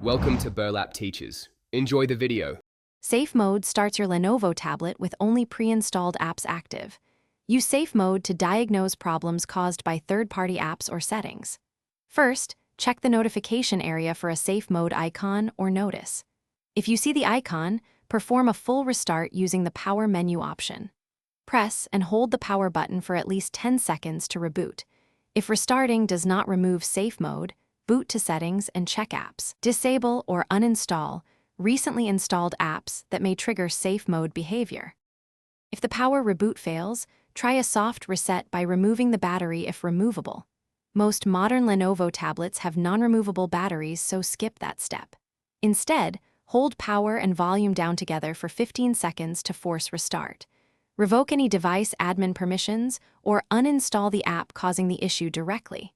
Welcome to Burlap Teachers. Enjoy the video. Safe Mode starts your Lenovo tablet with only pre-installed apps active. Use Safe Mode to diagnose problems caused by third-party apps or settings. First, check the notification area for a Safe Mode icon or notice. If you see the icon, perform a full restart using the Power menu option. Press and hold the Power button for at least 10 seconds to reboot. If restarting does not remove Safe Mode, boot to Settings and check Apps. Disable or uninstall recently installed apps that may trigger Safe Mode behavior. If the Power reboot fails, try a soft reset by removing the battery if removable. Most modern Lenovo tablets have non-removable batteries, so skip that step. Instead, hold Power and volume down together for 15 seconds to force restart. Revoke any device admin permissions or uninstall the app causing the issue directly.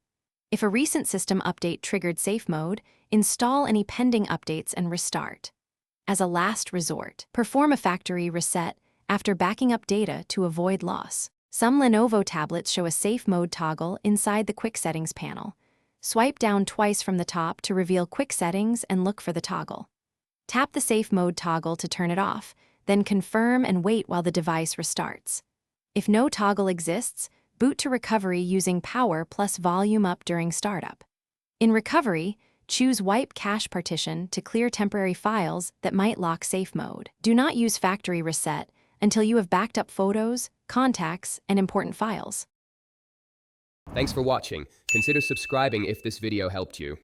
If a recent system update triggered Safe Mode, install any pending updates and restart. As a last resort, perform a factory reset after backing up data to avoid loss. Some Lenovo tablets show a Safe Mode toggle inside the Quick Settings panel. Swipe down twice from the top to reveal Quick Settings and look for the toggle. Tap the Safe Mode toggle to turn it off, then confirm and wait while the device restarts. If no toggle exists, boot to recovery using Power plus volume up during startup. In recovery, choose Wipe Cache Partition to clear temporary files that might lock Safe Mode. Do not use Factory Reset until you have backed up photos, contacts, and important files. Thanks for watching. Consider subscribing if this video helped you.